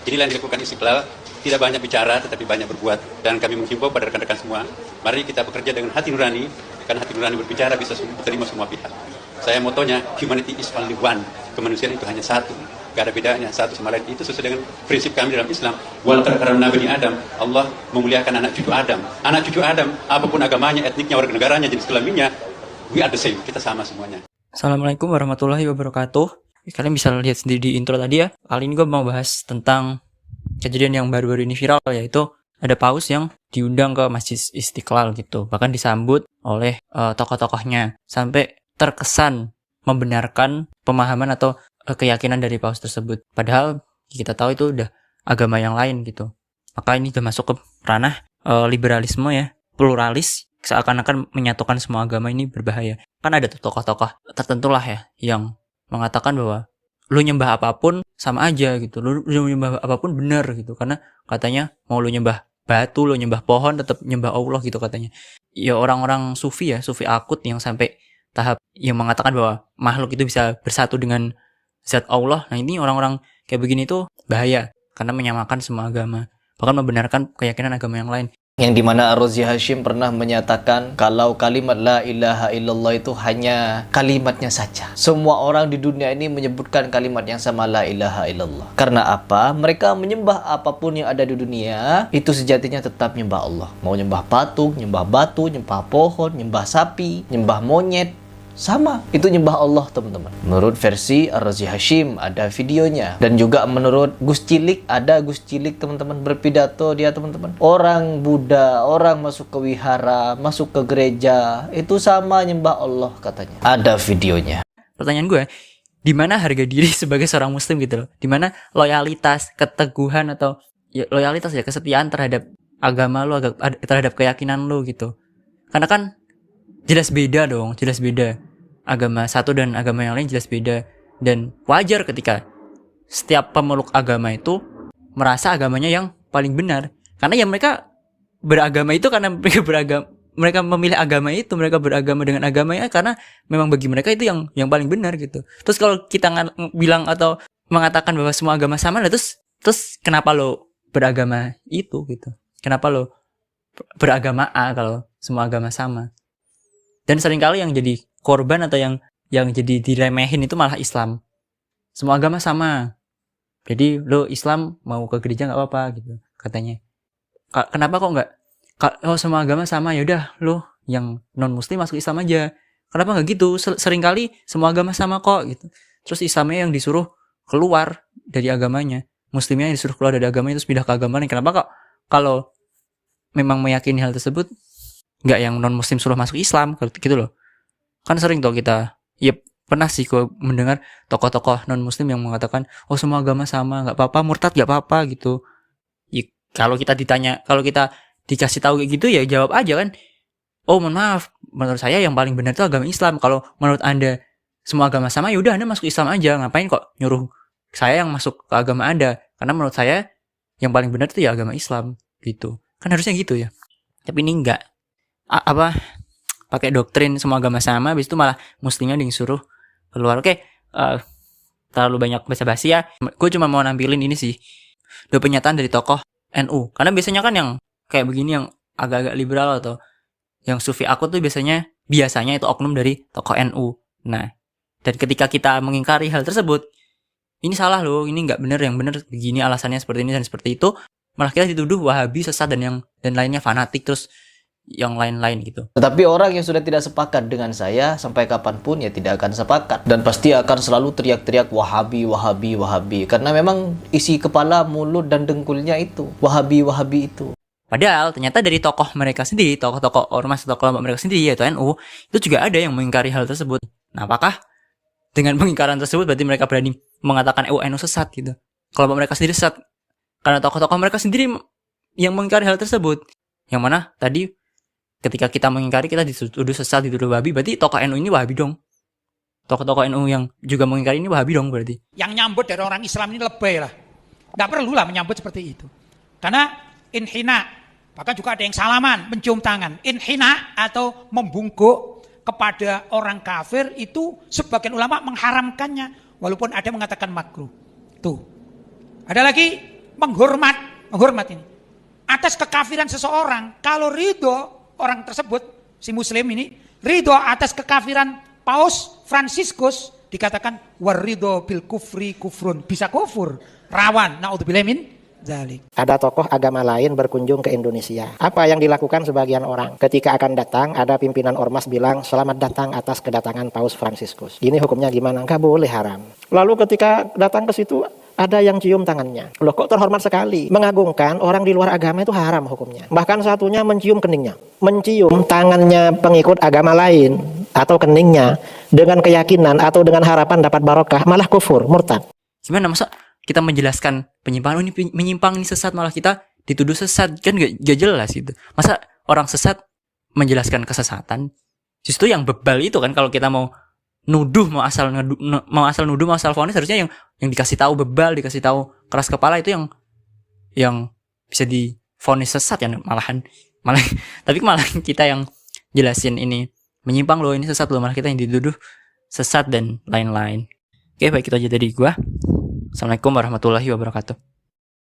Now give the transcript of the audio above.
Inilah yang dilakukan Istiqlal, tidak banyak bicara tetapi banyak berbuat. Dan kami menghimbau pada rekan-rekan semua, mari kita bekerja dengan hati nurani, karena hati nurani berbicara bisa diterima semua pihak. Saya motonya, humanity is only one, kemanusiaan itu hanya satu, gak ada bedanya satu sama lain. Itu sesuai dengan prinsip kami dalam Islam. Walaqad karamna bani Adam, Allah memuliakan anak cucu Adam. Anak cucu Adam, apapun agamanya, etniknya, warga negaranya, jenis kelaminnya, we are the same, kita sama semuanya. Assalamualaikum warahmatullahi wabarakatuh. Kalian bisa lihat sendiri di intro tadi ya. Kali ini gue mau bahas tentang kejadian yang baru-baru ini viral, yaitu ada paus yang diundang ke Masjid Istiqlal gitu. Bahkan disambut oleh tokoh-tokohnya. Sampai terkesan membenarkan pemahaman atau keyakinan dari paus tersebut. Padahal kita tahu itu udah agama yang lain gitu. Maka ini udah masuk ke ranah liberalisme ya, pluralis. Seakan-akan menyatukan semua agama ini berbahaya. Kan ada tuh tokoh-tokoh tertentu lah ya yang mengatakan bahwa lu nyembah apapun sama aja gitu. Lu nyembah apapun benar gitu. Karena katanya mau lu nyembah batu, lu nyembah pohon, tetap nyembah Allah gitu katanya. Ya orang-orang sufi ya, sufi akut yang sampai tahap yang mengatakan bahwa makhluk itu bisa bersatu dengan zat Allah. Nah ini orang-orang kayak begini tuh bahaya. Karena menyamakan semua agama. Bahkan membenarkan keyakinan agama yang lain. Yang dimana Ar-Razi Hashim pernah menyatakan kalau kalimat la ilaha illallah itu hanya kalimatnya saja. Semua orang di dunia ini menyebutkan kalimat yang sama, la ilaha illallah. Karena apa? Mereka menyembah apapun yang ada di dunia, itu sejatinya tetap nyembah Allah. Mau nyembah patung, nyembah batu, nyembah pohon, nyembah sapi, nyembah monyet, sama, itu nyembah Allah teman-teman. Menurut versi Ar-Razi Hashim ada videonya. Dan juga menurut Gus Cilik, ada Gus Cilik teman-teman berpidato dia teman-teman. Orang Buddha, orang masuk ke wihara, masuk ke gereja, itu sama nyembah Allah katanya. Ada videonya. Pertanyaan gue, di mana harga diri sebagai seorang muslim gitu loh? Di mana loyalitas, keteguhan atau ya, loyalitas ya, kesetiaan terhadap agama lu, terhadap keyakinan lu gitu. Karena kan jelas beda dong, jelas beda. Agama satu dan agama yang lain jelas beda. Dan wajar ketika setiap pemeluk agama itu merasa agamanya yang paling benar. Karena ya mereka beragama itu karena mereka memilih agama itu, mereka beragama dengan agamanya karena memang bagi mereka itu yang paling benar gitu. Terus kalau kita bilang atau mengatakan bahwa semua agama sama, terus kenapa lo beragama itu gitu? Kenapa lo beragama A kalau semua agama sama? Dan seringkali yang jadi korban atau yang jadi diremehin itu malah Islam. Semua agama sama. Jadi lo Islam mau ke gereja nggak apa-apa gitu katanya. Kenapa kok nggak? Kalau semua agama sama ya udah lo yang non Muslim masuk Islam aja. Kenapa nggak gitu? Seringkali semua agama sama kok gitu. Terus Islamnya yang disuruh keluar dari agamanya, Muslimnya yang disuruh keluar dari agamanya terus pindah ke agama lain. Kenapa kok kalau memang meyakini hal tersebut nggak yang non Muslim suruh masuk Islam gitu loh? Kan sering tuh kita, ya pernah sih gue mendengar tokoh-tokoh non-muslim yang mengatakan, oh semua agama sama, gak apa-apa, murtad gak apa-apa gitu. Ya, kalau kita dikasih tahu kayak gitu ya jawab aja kan, oh mohon maaf, menurut saya yang paling benar itu agama Islam. Kalau menurut Anda semua agama sama, yaudah Anda masuk Islam aja, ngapain kok nyuruh saya yang masuk ke agama Anda? Karena menurut saya yang paling benar itu ya agama Islam gitu. Kan harusnya gitu ya. Tapi ini enggak. Pakai doktrin semua agama sama, habis itu malah muslimnya disuruh keluar. Oke, terlalu banyak basa-basi ya. Gue cuma mau nampilin ini sih, dua pernyataan dari tokoh NU. Karena biasanya kan yang kayak begini yang agak-agak liberal atau yang sufi akut tuh biasanya itu oknum dari tokoh NU. Nah, dan ketika kita mengingkari hal tersebut, ini salah loh, ini nggak benar, yang benar begini alasannya seperti ini dan seperti itu, malah kita dituduh Wahabi, sesat dan lainnya, fanatik, terus yang lain-lain gitu. Tetapi orang yang sudah tidak sepakat dengan saya sampai kapanpun ya tidak akan sepakat dan pasti akan selalu teriak-teriak Wahabi, Wahabi, Wahabi, karena memang isi kepala, mulut dan dengkulnya itu Wahabi, Wahabi itu. Padahal ternyata dari tokoh mereka sendiri, tokoh-tokoh ormas atau kelompok mereka sendiri yaitu NU, itu juga ada yang mengingkari hal tersebut. Nah, apakah dengan pengingkaran tersebut berarti mereka berani mengatakan NU sesat gitu? Kelompok mereka sendiri sesat karena tokoh-tokoh mereka sendiri yang mengingkari hal tersebut. Yang mana tadi ketika kita mengingkari, kita dituduh sesat, dituduh Wahabi, berarti tokoh NU ini Wahabi dong. Tokoh-tokoh NU yang juga mengingkari ini Wahabi dong berarti. Yang nyambut dari orang Islam ini lebay lah. Nggak perlu lah menyambut seperti itu. Karena inhina, bahkan juga ada yang salaman, mencium tangan. Inhina atau membungkuk kepada orang kafir itu sebagian ulama mengharamkannya. Walaupun ada yang mengatakan makruh. Tuh. Ada lagi menghormat ini atas kekafiran seseorang. Kalau ridho orang tersebut, si muslim ini ridho atas kekafiran Paus Fransiskus, dikatakan waridho bil kufri kufrun, bisa kufur, rawan naudzubillah min dzalik. Ada tokoh agama lain berkunjung ke Indonesia. Apa yang dilakukan sebagian orang? Ketika akan datang, ada pimpinan ormas bilang, selamat datang atas kedatangan Paus Fransiskus. Ini hukumnya gimana? Nggak boleh, haram. Lalu ketika datang ke situ, ada yang cium tangannya. Loh, kok terhormat sekali? Mengagungkan orang di luar agama itu haram hukumnya. Bahkan satunya mencium keningnya. Mencium tangannya pengikut agama lain atau keningnya dengan keyakinan atau dengan harapan dapat barokah, malah kufur, murtad. Gimana masa kita menjelaskan penyimpangan, oh ini menyimpang, ini sesat, malah kita dituduh sesat, kan gak jelas gitu. Masa orang sesat menjelaskan kesesatan? Justru yang bebal itu kan, kalau kita mau nuduh, mau asal nuduh, mau asal vonis, harusnya yang dikasih tahu bebal, dikasih tahu keras kepala itu yang bisa divonis sesat ya, malah tapi malah kita yang jelasin ini menyimpang loh, ini sesat loh, malah kita yang dituduh sesat dan lain-lain. Oke, baik, itu aja dari gua. Assalamualaikum warahmatullahi wabarakatuh.